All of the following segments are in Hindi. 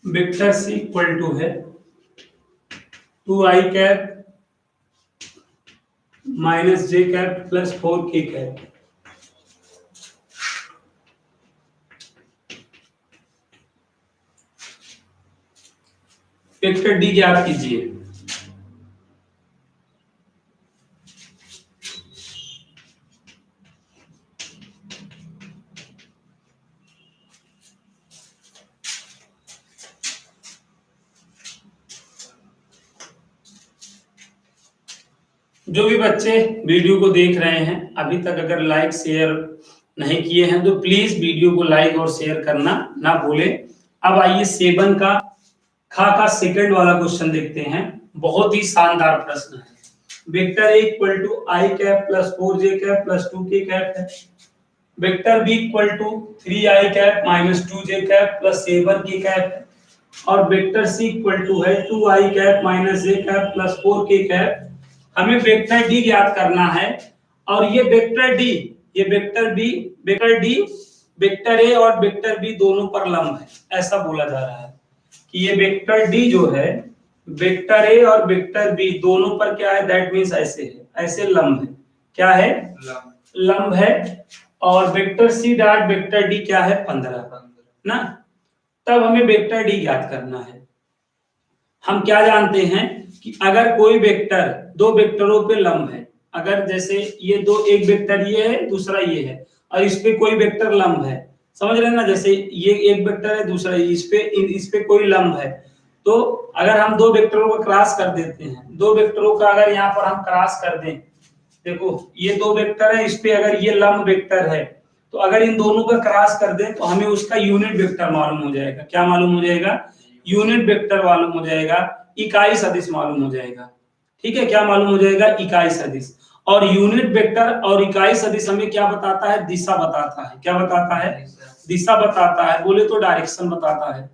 वेक्टर सी इक्वल टू है 2i cap minus J cap plus 4k cap. Vector D ज्ञात कीजिए। जो भी बच्चे वीडियो को देख रहे हैं अभी तक अगर लाइक शेयर नहीं किए हैं तो प्लीज वीडियो को लाइक और शेयर करना ना भूलें। अब आइए 7 का का सेकंड वाला क्वेश्चन देखते हैं। बहुत ही शानदार प्रश्न है। Vector A equal to I cap plus 4j cap plus 2k cap है। Vector B equal to 3i cap minus 2j cap plus 7k cap है। और वेक्टर सी इक्वल टू है 2i cap minus j cap plus 4k cap. हमें वेक्टर डी ज्ञात करना है और ये वेक्टर डी, ये vector B, vector D vector A और वेक्टर बी दोनों पर लंब है, ऐसा बोला जा रहा है कि ये वेक्टर डी जो है वेक्टर ए और वेक्टर बी दोनों पर क्या है, दैट मींस ऐसे है, ऐसे लंब है। क्या है? लंब है। और vector C dot vector D क्या है? 15 ना। तब हमें वेक्टर डी ज्ञात करना है। हम क्या जानते हैं कि अगर कोई वेक्टर दो वेक्टरों पे लंब है, अगर जैसे ये दो, एक वेक्टर ये है दूसरा ये है और इस पे कोई वेक्टर लंब है, समझ रहे हैं ना, जैसे ये एक वेक्टर है दूसरा इस पे कोई लंब है, तो अगर हम दो वेक्टरों को क्रॉस कर देते हैं, दो वेक्टरों का अगर यहाँ पर हम क्रॉस कर दें, देखो ये दो वेक्टर है, इस पे अगर ये लंब वेक्टर है तो अगर इन दोनों का क्रॉस कर दें तो हमें उसका यूनिट वेक्टर मालूम हो जाएगा। क्या मालूम हो जाएगा? यूनिट वेक्टर मालूम हो जाएगा, इकाई सदिश मालूम हो जाएगा। ठीक है, क्या मालूम हो जाएगा? इकाई सदिश। और यूनिट वेक्टर और इकाई सदिश हमें क्या बताता है? दिशा बताता है। क्या बताता है? दिशा बताता है, बोले तो डायरेक्शन बताता है।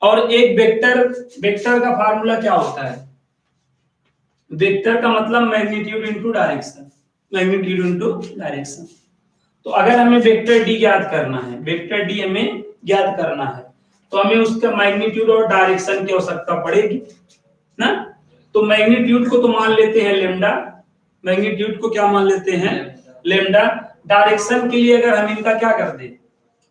और एक वेक्टर का फार्मूला क्या होता है? वेक्टर का मतलब magnitude into direction, magnitude into direction. तो अगर हमें वेक्टर डी ज्ञात करना है, वेक्टर डी हमें ज्ञात करना है, तो हमें उसका मैग्नीट्यूड और डायरेक्शन की आवश्यकता पड़ेगी ना। तो मैग्नीट्यूड को तो मान लेते हैं लेमडा, मैग्नीट्यूड को क्या मान लेते हैं? लेमडा। डायरेक्शन के लिए अगर हम इनका क्या कर दें?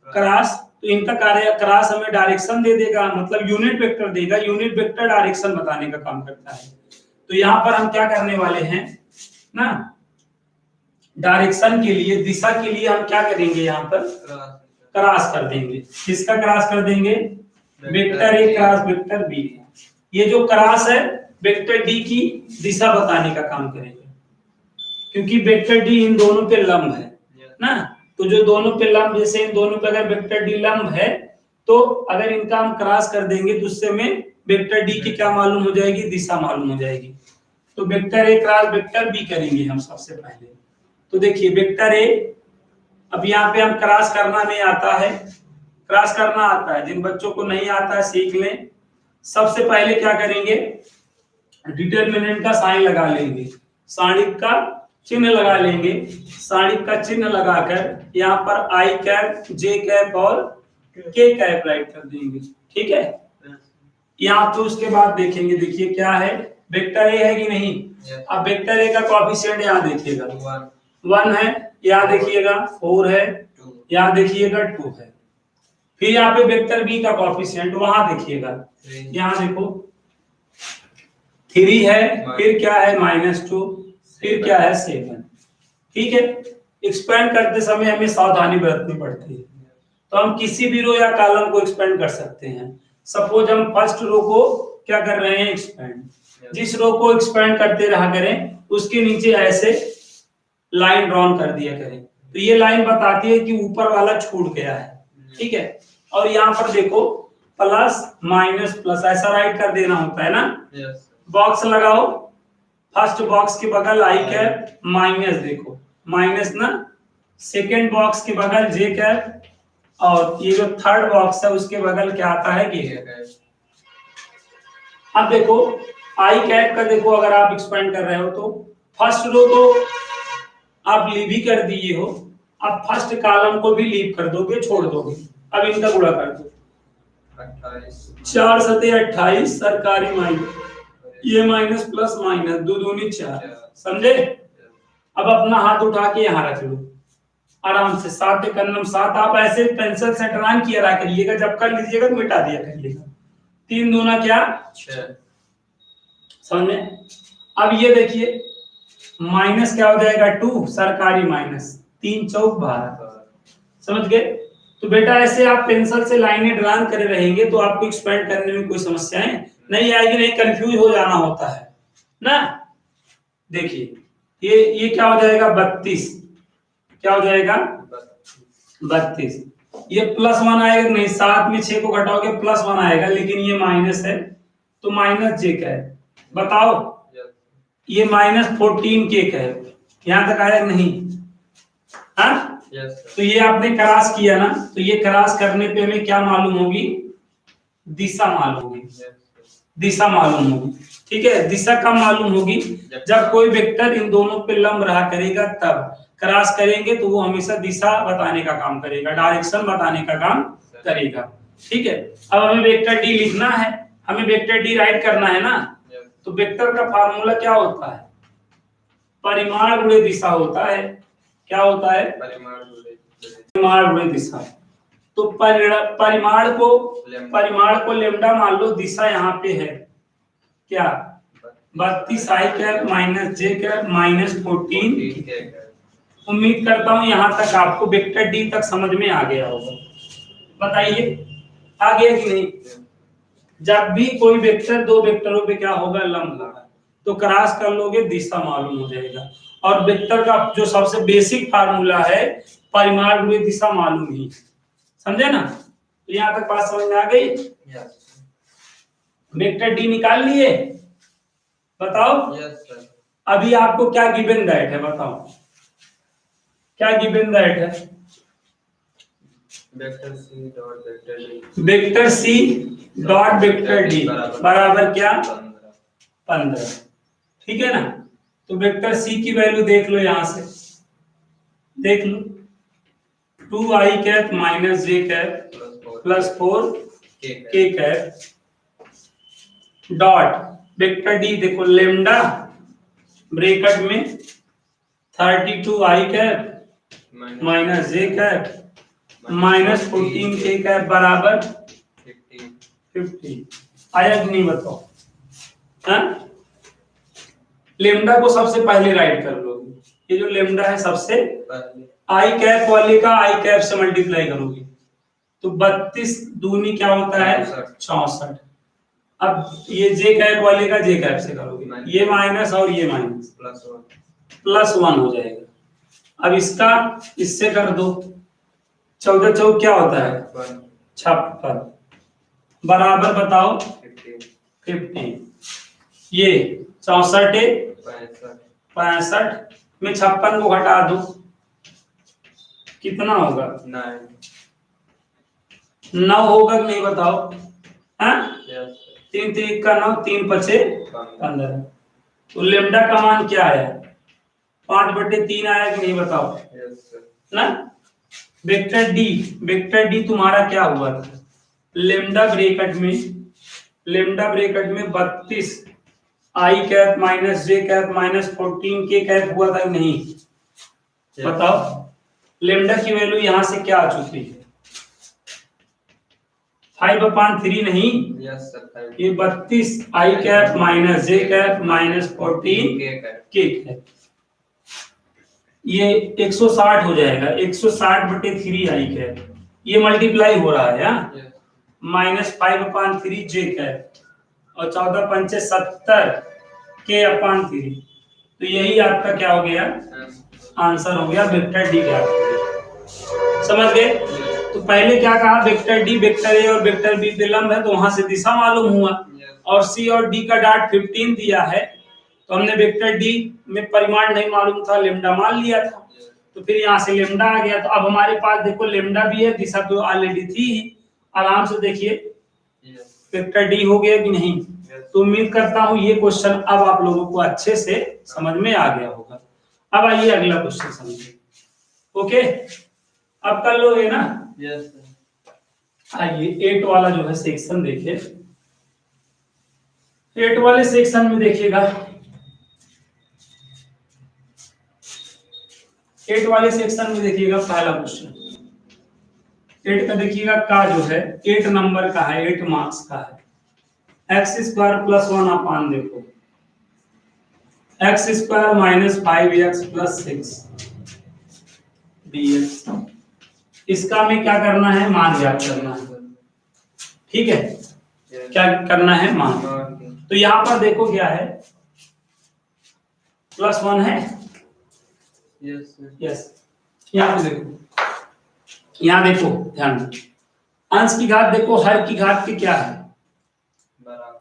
क्रॉस, तो इनका कार्य क्रॉस हमें डायरेक्शन दे देगा, मतलब यूनिट वेक्टर देगा। यूनिट वेक्टर डायरेक्शन बताने का काम करता है। तो यहाँ पर हम क्या करने वाले हैं ना, डायरेक्शन के लिए, दिशा के लिए हम क्या करेंगे, यहाँ पर क्रॉस कर देंगे। किसका क्रॉस कर देंगे? Vector A cross vector B. ये जो क्रॉस है वेक्टर डी की दिशा बताने का काम करेगा, क्योंकि वेक्टर डी इन दोनों पे लंब है ना। तो जो दोनों पे लंब, जैसे इन दोनों पे अगर वेक्टर डी लंब है तो अगर इनका हम क्रॉस कर देंगे तो उससे में वेक्टर डी की क्या मालूम हो जाएगी? दिशा मालूम हो जाएगी। तो vector A cross vector B करेंगे हम सबसे पहले। तो देखिए वेक्टर ए, अब यहाँ पे हम क्रॉस करना नहीं आता है, क्रॉस करना आता है, जिन बच्चों को नहीं आता है सीख लें। सबसे पहले क्या करेंगे, डिटरमिनेंट का साइन लगा लेंगे, सारणिक का चिन्ह लगा लेंगे। सारणिक का चिन्ह लगाकर यहाँ पर आई कैप, जे कैप और के कैप राइट कर देंगे। ठीक है, यहाँ तो उसके बाद देखेंगे, देखिए क्या है, वेक्टर ए है कि नहीं। अब वेक्टर ए का कोएफिशिएंट यहाँ देखिएगा 1 है, यहाँ देखिएगा 4 है, यहाँ देखिएगा 2 है। फिर यहाँ पे वेक्टर बी का कोएफिशिएंट वहां देखिएगा, यहाँ देखो 3 है, फिर क्या है -2, फिर क्या है 7। ठीक है, एक्सपेंड करते समय हमें सावधानी बरतनी पड़ती है। तो हम किसी भी रो या कॉलम को एक्सपेंड कर सकते हैं। सपोज हम फर्स्ट रो को क्या कर रहे हैं, एक्सपेंड। जिस रो को एक्सपेंड करते रहा करें उसके नीचे ऐसे लाइन ड्रॉन कर दिया करें, तो ये लाइन बताती है कि ऊपर वाला छूट गया है। ठीक है, और यहाँ पर देखो प्लस माइनस प्लस ऐसा राइट कर देना होता है ना। बॉक्स लगाओ, फर्स्ट बॉक्स के बगल आई कैप माइनस, देखो माइनस ना, सेकेंड बॉक्स के बगल जे कैप, और ये जो थर्ड बॉक्स है उसके बगल क्या आता है, के कैप। अब देखो आई कैप का देखो, अगर आप एक्सपेंड कर रहे हो तो फर्स्ट रो तो आप लीव ही कर दिए हो, अब फर्स्ट कॉलम को भी लीव कर दोगे, छोड़ दोगे। अब इनका गुणा कर दो, 4 सते 28 सरकारी माइनस, ये माइनस प्लस माइनस, दो दूनी 4, समझे। अब अपना हाथ उठा के यहाँ रख लो आराम से, 7 एकम 7। आप ऐसे पेंसिल से ड्राइंग किया रहा करिएगा, जब कर लीजिएगा तो मिटा दिया करिएगा। 3 दूना क्या 6, समझ में। अब ये देखिए माइनस क्या हो जाएगा 2 सरकारी माइनस, 3 चौक 12, समझ गए। तो बेटा ऐसे आप पेंसिल से लाइनें ड्राइंग करे रहेंगे तो आपको एक्सपेंड करने में कोई समस्याएं नहीं आएगी, नहीं कंफ्यूज हो जाना होता है ना। देखिए ये क्या हो जाएगा 32, क्या हो जाएगा 32। ये +1 आएगा नहीं, 7 में 6 को घटाओगे +1 आएगा, लेकिन ये माइनस है तो माइनस जे का है, बताओ। ये -14 के का है, यहां तक आया नहीं। हाँ तो ये आपने क्रॉस किया ना, तो ये क्रॉस करने पे हमें क्या मालूम होगी, दिशा मालूम होगी, दिशा मालूम होगी, ठीक है। दिशा कब मालूम होगी, जब कोई वेक्टर इन दोनों पे लंब रहा करेगा, तब क्रॉस करेंगे तो वो हमेशा दिशा बताने का काम करेगा, डायरेक्शन बताने का काम करेगा, ठीक है। अब हमें वेक्टर डी लिखना है, हमें वेक्टर डी राइट करना है ना। तो वेक्टर का फार्मूला क्या होता है, परिमाण गुणे दिशा होता है। क्या होता है, परिमाण गुणे दिशा। तो परिमाण को लेमडा मान लो, दिशा यहाँ पे है क्या 32 i cap minus J cap minus 14। उम्मीद करता हूं यहाँ तक आपको वेक्टर डी तक समझ में आ गया होगा, बताइए आ गया कि नहीं। जब भी कोई वेक्टर दो वेक्टरों पे क्या होगा, लंब होगा, तो क्रॉस कर लोगे दिशा मालूम हो जाएगा। और वेक्टर का जो सबसे बेसिक फार्मूला है, परिमाण गुणे दिशा मालूम ही, समझे ना। तो यहाँ तक बात समझ में आ गई। वेक्टर डी निकाल लिए, बताओ। अभी आपको क्या गिवन दैट है, बताओ क्या गिवन दैट है। Vector C dot vector D बराबर क्या 15, ठीक है ना। तो वेक्टर सी की वैल्यू देख लो, यहां से देख लो 2i cap minus J cap plus 4 के कैप डॉट वेक्टर डी, देखो लेमडा ब्रैकेट में 32i cap minus J cap minus 14 के कैप बराबर 50। आया कि नहीं बताओ। हाँ लेमडा को सबसे पहले राइट कर लोगे, ये जो लेमडा है सबसे आई कैप वाले का आई कैप से मल्टीप्लाई करोगे तो 32 दूनी क्या होता है 64। अब ये जे कैप वाले का जे कैप से करोगे, ये माइनस और ये माइनस +1 हो जाएगा। अब इसका इससे कर दो, 14 चौक क्या होता है 56 बराबर बताओ 50। ये 64 65 में 56 को घटा दो, कितना होगा 9 होगा कि नहीं बताओ। हाँ 3 3 का 9, 3 5 15। तो लेमडा का मान क्या आया 5/3 आया कि नहीं बताओ ना। वेक्टर डी तुम्हारा क्या हुआ था, लेमडा ब्रैकेट में 32 आई cap minus J cap minus 14 के कैप हुआ था नहीं, बताओ। लेमडा की वैल्यू यहां से क्या आ चुकी है 5/3 नहीं, ये 32 आई cap minus J cap minus 14 के कैप, ये 160 हो जाएगा 160/3 आई कैप, ये मल्टीप्लाई हो रहा है माइनस 5/3 जे कैप और 14 पंचे 70 के अपॉन 3। तो यही आपका क्या हो गया आंसर हो गया, वेक्टर डी क्या समझ गए। तो पहले क्या कहा वेक्टर डी वेक्टर ए और वेक्टर बी पे लंब है तो वहां से दिशा मालूम हुआ, और सी और डी का डॉट 15 दिया है तो हमने वेक्टर डी में परिमाण नहीं मालूम था, लेमडा मान लिया था, तो फिर यहाँ से लेमडा आ गया। तो अब हमारे पास देखो लेमडा भी है, दिशा तो ऑलरेडी थी, आराम से देखिए वेक्टर डी हो गया कि नहीं। तो उम्मीद करता हूं ये क्वेश्चन अब आप लोगों को अच्छे से समझ में आ गया होगा। अब आइए अगला क्वेश्चन समझिए, ओके अब कर लोगे ना। आइए 8 वाला जो है सेक्शन देखिए। 8 वाले सेक्शन में देखिएगा, 8 वाले सेक्शन में देखिएगा पहला क्वेश्चन 8 का देखिएगा का जो है 8 नंबर का है, 8 मार्क्स का है। एक्स स्क्वायर प्लस 1 अपान देखो x square minus 5x plus 6 dx। इसका हमें क्या करना है, मान ज्ञात करना है। ठीक है, क्या करना है, मान। तो यहां पर देखो क्या है, +1 है। यस, यहाँ पे देखो, यहाँ देखो ध्यान दो, अंश की घात देखो हर की घात के क्या है,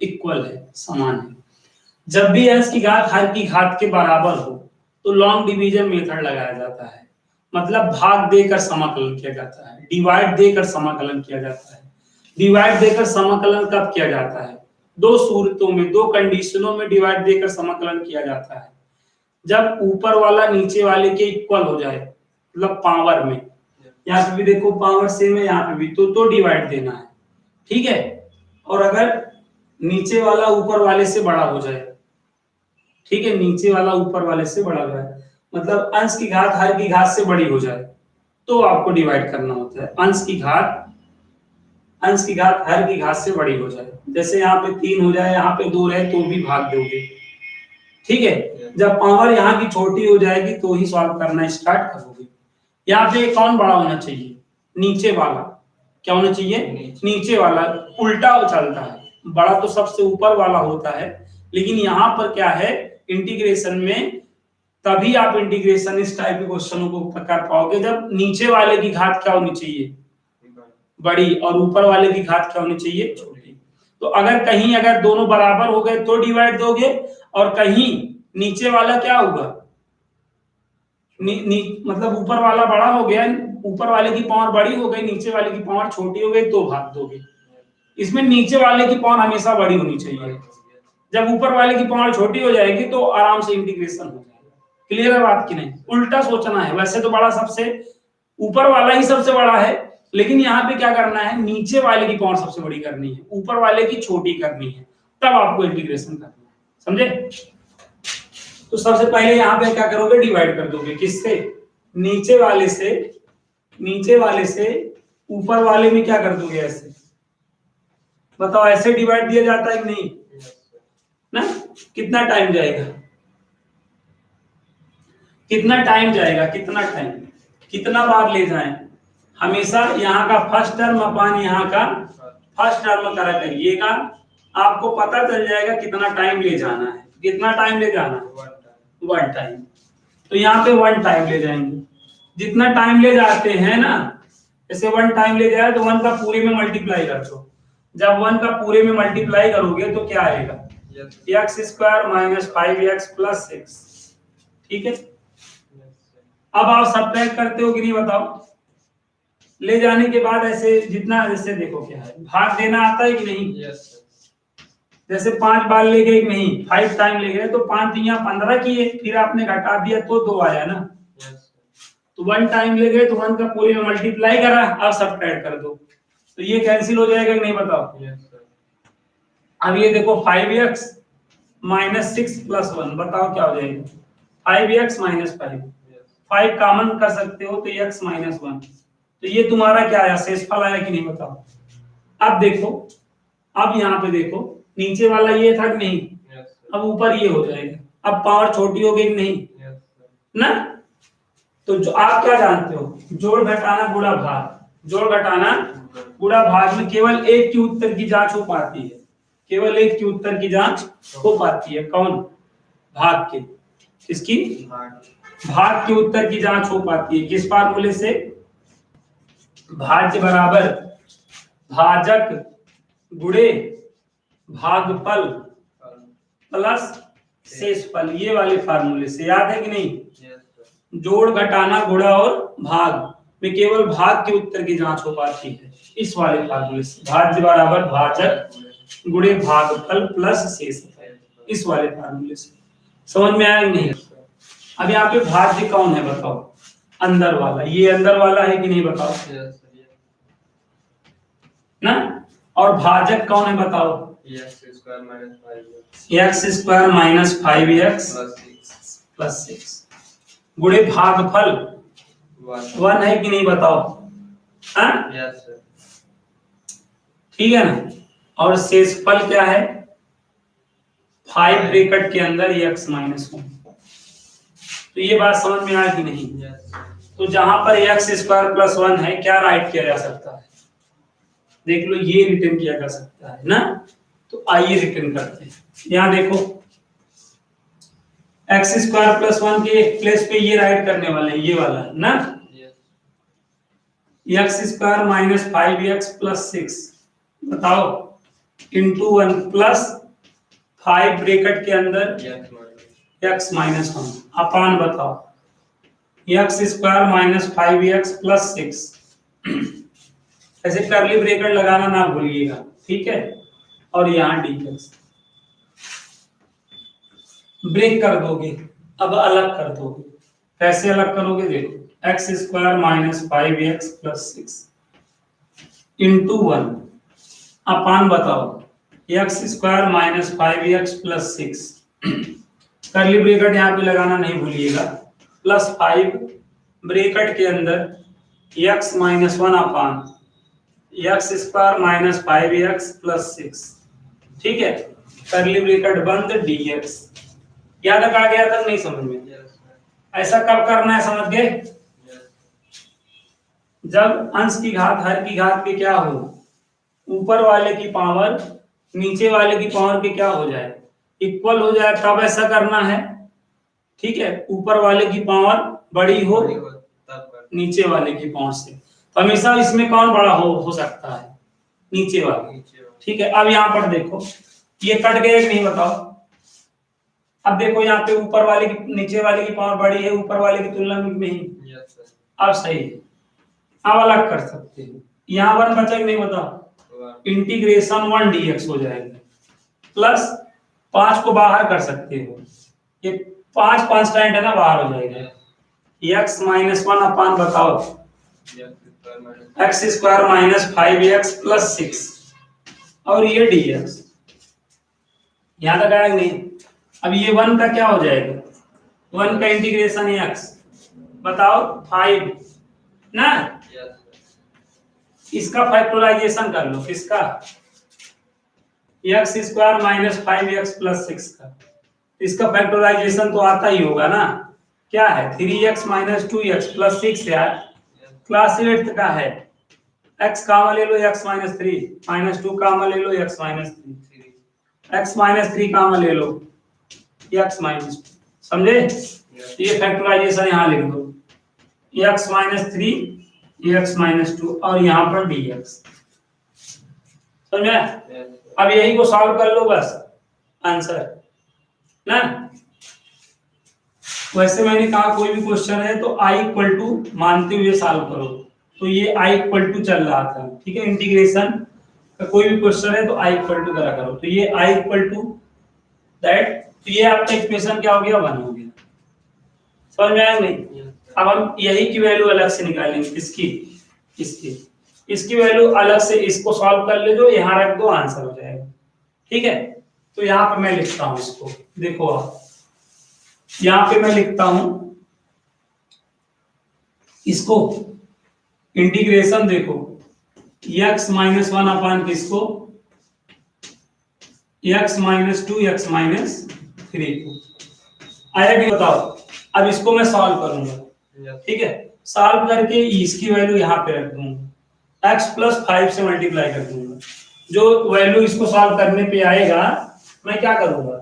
इक्वल है, समान है। जब भी अंश की घात हर की घात के बराबर हो तो लॉन्ग डिवीजन मेथड लगाया जाता है, मतलब भाग देकर समाकलन किया जाता है, डिवाइड देकर समाकलन किया जाता है। डिवाइड देकर समाकलन कब किया जाता है, दो सूरतों में, दो कंडीशनों में डिवाइड देकर समाकलन किया जाता है। जब ऊपर वाला नीचे वाले के इक्वल हो जाए, मतलब पावर में, यहाँ पे भी देखो पावर सेम है, यहाँ पे भी, तो डिवाइड देना है। ठीक है, और अगर नीचे वाला ऊपर वाले से बड़ा हो जाए, ठीक है, नीचे वाला ऊपर वाले से बड़ा हो जाए, मतलब अंश की घात हर की घात से बड़ी हो जाए, तो आपको डिवाइड करना होता है। अंश की घात हर की घात से बड़ी हो जाए, जैसे यहाँ पे 3 हो जाए, यहाँ पे 2 रहे तो भी भाग दोगे। ठीक है, जब पावर यहाँ की छोटी हो जाएगी तो ही सॉल्व करना स्टार्ट करोगे। यहाँ पे कौन बड़ा होना चाहिए, नीचे वाला। क्या होना चाहिए, नीचे वाला। उल्टा चलता है, बड़ा तो सबसे ऊपर वाला होता है, लेकिन यहाँ पर क्या है, इंटीग्रेशन में तभी आप इंटीग्रेशन इस टाइप के क्वेश्चनों को कर पाओगे जब नीचे वाले की घात क्या होनी चाहिए, बड़ी, और ऊपर वाले की घात क्या होनी चाहिए, छोटी। तो अगर दोनों बराबर हो गए तो डिवाइड दोगे, और कहीं नीचे वाला क्या होगा, मतलब ऊपर वाला बड़ा हो गया, ऊपर वाले की पावर बड़ी हो गई, नीचे वाले की पावर छोटी हो गई, तो भाग दोगे। इसमें नीचे वाले की पावर हमेशा बड़ी होनी चाहिए, जब ऊपर वाले की पावर छोटी हो जाएगी तो आराम से इंटीग्रेशन हो जाएगा। क्लियर है बात की नहीं, उल्टा सोचना है। वैसे तो बड़ा सबसे ऊपर वाला ही सबसे बड़ा है, लेकिन यहाँ पे क्या करना है, नीचे वाले की पावर सबसे बड़ी करनी है, ऊपर वाले की छोटी करनी है, तब आपको इंटीग्रेशन करना है। समझे? तो सबसे पहले यहाँ पे क्या करोगे, डिवाइड कर दोगे, किससे, नीचे वाले से ऊपर वाले में क्या कर दोगे, ऐसे। बताओ, ऐसे डिवाइड दिया जाता है कि नहीं ना? कितना टाइम जाएगा, कितना बार ले जाएं, हमेशा यहाँ का फर्स्ट टर्म अपान यहाँ का फर्स्ट टर्म करा करिएगा, आपको पता चल जाएगा कितना टाइम ले जाना है। कितना टाइम ले जाना है, 1 टाइम। तो यहाँ पे 1 टाइम ले जाएंगे। जितना टाइम ले जाते हैं ना, जैसे 1 टाइम ले जाए तो 1 का पूरे में मल्टीप्लाई कर दो। जब 1 का पूरे में मल्टीप्लाई करोगे तो क्या आएगा, x square minus 5x plus 6। ठीक है, अब आप सब्ट्रैक्ट करते हो कि नहीं, बताओ। ले जाने के बाद ऐसे जितना, जैसे देखो क्या है, भाग देना आता है कि नहीं। जैसे 5 बार ले गए, नहीं 5 टाइम ले गए, तो 5 यहाँ 15 किए, फिर आपने घटा दिया तो 2 आया ना। तो 1 टाइम ले गए तो 1 का पूरे में मल्टीप्लाई करा, अब सब्ट्रैक्ट कर दो, तो ये कैंसिल हो जाएगा कि नहीं, बताओ। अब ये देखो 5x माइनस 6 प्लस 1, बताओ क्या हो जाएगा, 5x माइनस 5 कॉमन कर सकते हो तो x माइनस 1, तो ये तुम्हारा क्या आया, शेषफल आया कि नहीं, बताओ। अब देखो, अब यहाँ पे देखो, नीचे वाला ये था कि नहीं, अब ऊपर ये हो जाएगा, अब पावर छोटी हो गई नहीं ना। तो जो आप क्या जानते हो, जोड़ घटाना गुणा भाग, जोड़ घटाना गुणा भाग में केवल एक की उत्तर की जांच हो पाती है, केवल एक की उत्तर की जांच हो पाती है। कौन, भाग के, किसकी, भाग के उत्तर की जांच हो पाती है, किस फार्मूले से, भाज्य बराबर भाजक गुणे भागफल प्लस शेषफल, ये वाले फार्मूले से। याद है कि नहीं, जोड़ घटाना गुणा और भाग में केवल भाग के उत्तर की जांच हो पाती है, इस वाले फार्मूले से। भाज्य बराबर भाजक गुणे भागफल प्लस शेषफल, इस वाले फार्मूले से। समझ में आया नहीं? अब यहाँ पे भाज्य कौन है, बताओ, अंदर वाला, ये अंदर वाला है कि नहीं, बताओ। और भाजक कौन है बताओ? X square minus 5x plus 6 गुणे भागफल 1 है कि नहीं बताओ? ठीक है ना। और शेषफल क्या है? 5 ब्रैकेट के अंदर x माइनस 1। तो ये बात समझ में आया कि नहीं? तो जहां पर एक्स स्क्वायर प्लस 1 है, क्या राइट किया जा सकता है? देख लो, ये रिटर्न किया जा सकता है ना। तो आइए रिटर्न करते हैं। यहां देखो, एक्स स्क्वायर प्लस 1 के प्लेस पे ये राइट करने वाले हैं, ये वाला ना। X square minus 5x plus 6 बताओ इंटू 1 प्लस 5 ब्रैकेट के अंदर x माइनस 1 अपान बताओ x square minus 5x plus 6। ऐसे करली ब्रैकेट लगाना ना भूलिएगा, ठीक है। और यहाँ dx ब्रेक कर दोगे, अब अलग कर दोगे। कैसे अलग करोगे? देखो, x square minus 5x plus 6 into 1 अपान बताओ x square minus 5x plus 6। करली ब्रैकेट यहाँ पे लगाना नहीं भूलिएगा, प्लस 5 ब्रैकेट के अंदर x minus 1 upon X square minus 5x plus 6। ठीक है, करली ब्रैकेट बंद dx। याद आ गया तक नहीं समझ में? ऐसा कब करना है, समझ गए? जब अंश की घात हर की घात के क्या हो, ऊपर वाले की पावर नीचे वाले की पावर के क्या हो जाए, इक्वल हो जाए, तब ऐसा करना है। ठीक है, ऊपर वाले की पावर बड़ी हो नीचे वाले की पावर से, तो हमेशा इसमें कौन बड़ा हो सकता है? नीचे वाले। ठीक है, अब यहाँ पर देखो, ये कट गए कि नहीं बताओ? अब देखो यहाँ पे ऊपर वाले की नीचे वाले की पावर बड़ी है ऊपर वाले की तुलना में नहीं। अब सही है, अब अलग कर सकते हो। यहाँ 1 बचा कि नहीं बताओ? इंटीग्रेशन 1 dx हो जाएगा, प्लस 5 को बाहर कर सकते हो, ये 5 कांस्टेंट है ना, बाहर हो जाएगा। x माइनस 1 अपान बताओ x square minus 5x plus 6 और ये dx। यहाँ तक आया नहीं? अब ये 1 का क्या हो जाएगा? 1 का इंटीग्रेशन x बताओ 5 ना। इसका फैक्टराइजेशन कर लो, किसका? X square minus 5x plus 6 का। इसका फैक्टराइजेशन तो आता ही होगा ना। क्या है? 3x माइनस 2x प्लस 6 यार, क्लास 8 का है। x कामा ले लो x माइनस 3, माइनस 2 कामा ले लो x माइनस 3, x माइनस 3 कामा ले लो x माइनस 2, समझे? ये फैक्टराइजेशन यहाँ लिख दो, x माइनस 3 x माइनस 2 और यहाँ पर dx। समझे? अब यही को सॉल्व कर लो, बस आंसर ना। वैसे मैंने कहा कोई भी क्वेश्चन है तो i इक्वल टू मानते हुए सॉल्व करो, तो ये i इक्वल टू चल रहा था। ठीक है, इंटीग्रेशन का कोई भी क्वेश्चन है तो i इक्वल टू करा करो, तो ये i इक्वल टू दैट, तो ये आपका इक्वेशन क्या हो गया? 1 हो गया। समझ में आया नहीं? अब हम यही की वैल्यू अलग से निकालेंगे, इसकी वैल्यू अलग से, इसको सॉल्व कर ले, जो यहाँ रख दो, आंसर हो जाएगा। ठीक है, तो यहाँ पे मैं लिखता हूँ इसको, देखो आप, यहाँ पे मैं लिखता हूं इसको इंटीग्रेशन, देखो x माइनस 1 अपान किसको? x माइनस 2 x माइनस 3 को। आया कि बताओ? अब इसको मैं सॉल्व करूंगा। ठीक है, सॉल्व करके इसकी वैल्यू यहाँ पे रख दूंगा, x प्लस 5 से मल्टीप्लाई कर दूंगा। जो वैल्यू इसको सॉल्व करने पे आएगा, मैं क्या करूंगा?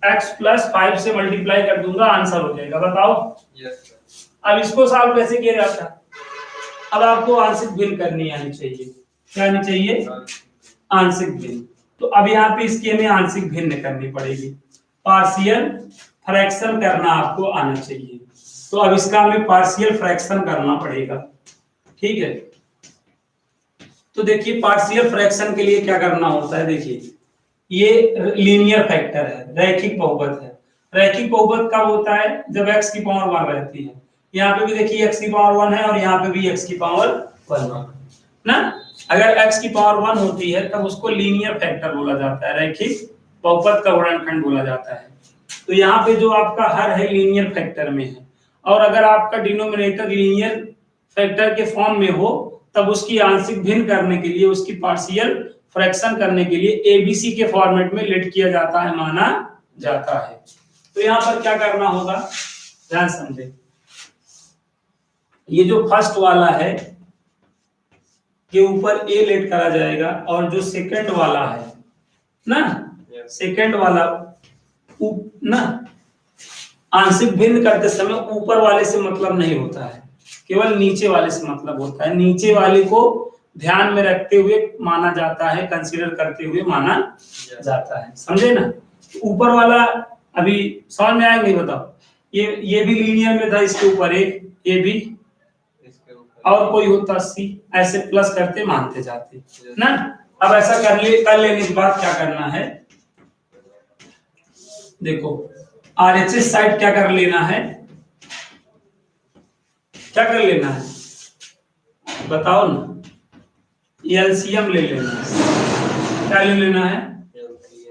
x प्लस 5 से मल्टीप्लाई कर दूंगा, आंसर हो जाएगा। बताओ? अब इसको सॉल्व कैसे किया जाता है? अब आपको आंशिक भिन्न करनी आनी चाहिए। क्या आनी चाहिए? आंशिक भिन्न। तो अब यहाँ पे इसकी हमें आंशिक भिन्न करनी पड़ेगी, पार्शियल फ्रैक्शन करना आपको आना चाहिए। तो अब इसका हमें पार्शियल फ्रैक्शन करना पड़ेगा। ठीक है, तो देखिए पार्शियल फ्रैक्शन के लिए क्या करना होता है। देखिए, ये लीनियर फैक्टर है, रैखिक बहुपद है। रैखिक बहुपद कब होता है? जब x की पावर 1 रहती है। यहाँ पे भी देखिए x की पावर 1 है और यहाँ पे भी x की पावर 1 ना। अगर x की पावर 1 होती है तब उसको लीनियर फैक्टर बोला जाता है, रैखिक बहुपद का वर्णनखंड बोला जाता है। तो यहाँ पे जो आपका हर है लीनियर फैक्टर में है, और अगर आपका डिनोमिनेटर लीनियर फैक्टर के फॉर्म में हो तब उसकी आंशिक भिन्न करने के लिए, उसकी पार्शियल फ्रैक्शन करने के लिए एबीसी के फॉर्मेट में लिट किया जाता है, माना जाता है। तो यहाँ पर क्या करना होगा, ध्यान समझे। ये जो फर्स्ट वाला है के ऊपर ए लेट करा जाएगा, और जो सेकंड वाला है ना, सेकंड वाला ना, आंशिक भिन्न करते समय ऊपर वाले से मतलब नहीं होता है, केवल नीचे वाले से मतलब होता है। नीचे वाले को ध्यान में रखते हुए माना जाता है, कंसीडर करते हुए माना जाता है, समझे ना। ऊपर वाला अभी समझ में आएगा नहीं, बताओ। ये भी लीनियर में था, इसके ऊपर एक, ये भी, और कोई होता सी, ऐसे प्लस करते मानते जाते ना। अब ऐसा कर लेने के बाद क्या करना है, देखो आरएचएस साइड क्या कर लेना है, क्या कर लेना है बताओ ना, एलसीएम ले लेना है। क्या ले लेना है,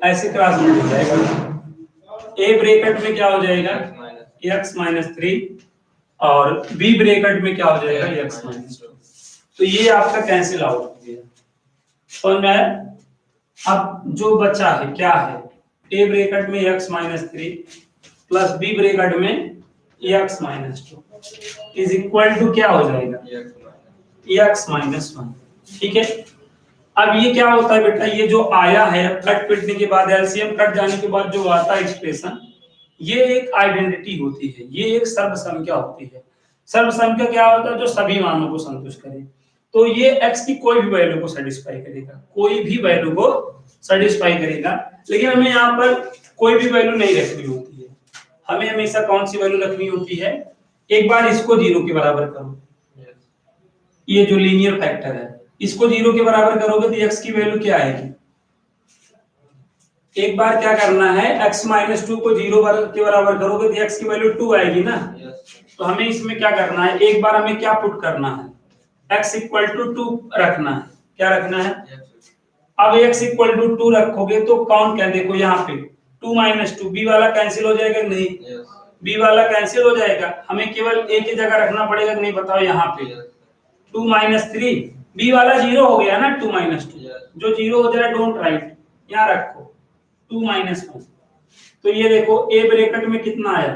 ऐसे क्रॉस मल्टीप्लाई जाएगा। ए ब्रैकेट में क्या हो जाएगा, x माइनस 3, और बी ब्रैकेट में क्या हो जाएगा, x माइनस 2। तो ये आपका कैंसिल आउट हो गया, समझ में आया। अब जो बचा है क्या है, ए ब्रैकेट में x minus 3 plus B bracket में x minus 2 is equal to क्या हो जाएगा, x माइनस 1। ठीक है। अब ये क्या होता है बेटा, ये जो आया है कट पिटने के बाद, एलसीएम कट जाने के बाद जो आता है एक्सप्रेशन, ये एक आइडेंटिटी होती है, ये एक सर्व संख्या होती है। सर्व संख्या क्या होता है, जो सभी मानों को संतुष्ट करे। तो ये x की कोई भी वैल्यू को सेटिस्फाई करेगा, कोई भी वैल्यू को सेटिस्फाई करेगा। लेकिन हमें यहाँ पर कोई भी वैल्यू नहीं रखनी होती है, हमें हमेशा कौन सी वैल्यू रखनी होती है, एक बार इसको 0 के बराबर करो, ये जो लीनियर फैक्टर है इसको 0 के बराबर करोगे तो x की वैल्यू क्या आएगी, एक बार क्या करना है, x माइनस 2 को 0 के बराबर करोगे तो x की वैल्यू 2 आएगी ना। तो हमें इसमें क्या करना है, एक बार हमें क्या पुट करना है, x इक्वल टू 2 रखना है। क्या रखना है, अब x इक्वल टू 2 रखोगे तो कौन क्या, देखो यहाँ पे 2 माइनस 2, बी वाला कैंसिल हो जाएगा नहीं, बी वाला कैंसिल हो जाएगा, हमें केवल a की जगह रखना पड़ेगा कि नहीं बताओ। यहाँ पे 2 माइनस 3, बी वाला 0 हो गया ना, 2 माइनस 2 जो 0 हो जाए डोंट राइट, यहाँ रखो 2 माइनस 1। तो ये देखो ए ब्रैकेट में कितना आया,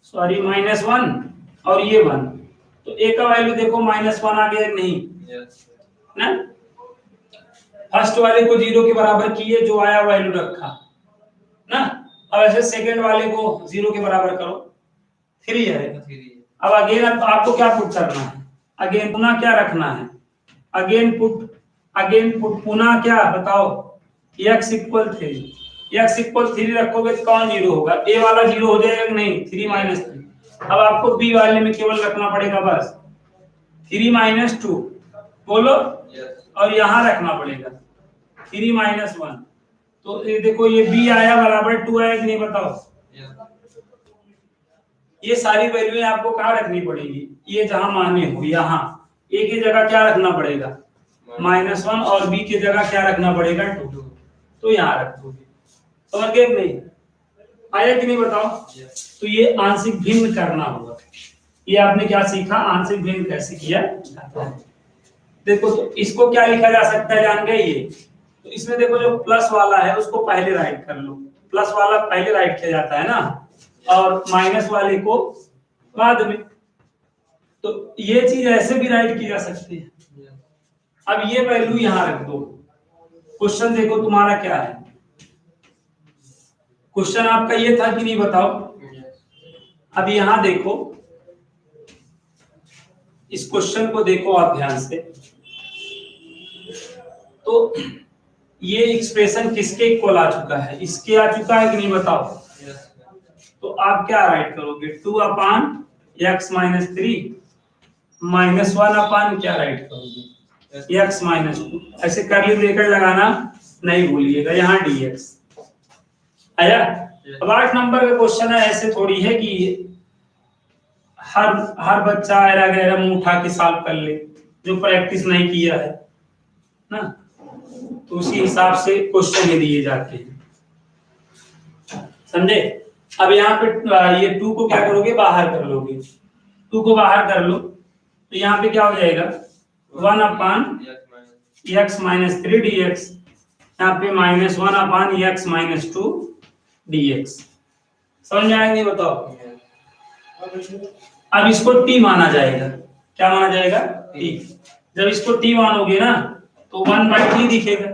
सॉरी माइनस 1 और ये 1, तो ए का वैल्यू देखो माइनस 1 आ गया नहीं ना। फर्स्ट वाले को 0 के बराबर किए, जो आया वैल्यू रखा ना। अब ऐसे सेकंड वाले को 0 के बराबर करो, 3 आएगा। अब अगेन आपको क्या पुट करना है, अगेन पुनः क्या रखना है, अगेन पुट पुनः क्या बताओ, x इक्वल 3, x इक्वल 3 रखोगे तो कौन 0 होगा, a वाला 0 हो जाएगा कि नहीं, 3 माइनस 3। अब आपको b वाले में केवल रखना पड़ेगा बस 3 माइनस 2 बोलो, और यहाँ रखना पड़ेगा 3 माइनस 1। तो ये देखो ये b आया बराबर 2 आया कि नहीं बताओ। ये सारी वैल्यूएं आपको कहाँ रखनी पड़ेगी, ये जहां माने हो, यहाँ a की जगह क्या रखना पड़ेगा -1, और b की जगह क्या रखना पड़ेगा 2, तो यहाँ रख दोगे। समझ गए नहीं, आया कि नहीं बताओ। तो ये आंशिक भिन्न करना होगा, ये आपने क्या सीखा, आंशिक भिन्न कैसे किया जाता है। देखो तो इसको क्या लिखा जा सकता है, जान गए ये। तो इसमें देखो जो प्लस वाला है उसको पहले राइट कर लो, प्लस वाला पहले राइट किया जाता है ना, और माइनस वाले को बाद में। तो ये चीज ऐसे भी राइट की जा सकती है। अब ये वैल्यू यहां रख दो। क्वेश्चन देखो तुम्हारा क्या है, क्वेश्चन आपका ये था कि नहीं बताओ। अब यहां देखो, इस क्वेश्चन को देखो आप ध्यान से, तो ये एक्सप्रेशन किसके इक्वल आ चुका है, इसके आ चुका है कि नहीं बताओ। तो आप क्या राइट करोगे, 2 अपान x माइनस 3 माइनस 1 अपान क्या राइट करोगे, x माइनस 2। ऐसे कर्ली ब्रैकेट लगाना नहीं भूलिएगा, यहाँ dx आया। अब 8 नंबर का क्वेश्चन है, ऐसे थोड़ी है कि हर बच्चा ऐरा गैरा मुंह उठा के सॉल्व कर ले, जो प्रैक्टिस नहीं किया है। ना, तो उसी हिसाब से क्वेश्चन ये दिए जाते हैं, समझे। अब यहाँ पे ये 2 को क्या करोगे, बाहर कर लोगे, 2 को बाहर कर लो तो यहाँ पे क्या हो जाएगा 1/x-3 dx, यहाँ पे -1/x-2 dx। समझ में आएगा, बताओ। अब इसको t माना जाएगा, क्या माना जाएगा, t। जब इसको t मानोगे ना तो 1/t दिखेगा,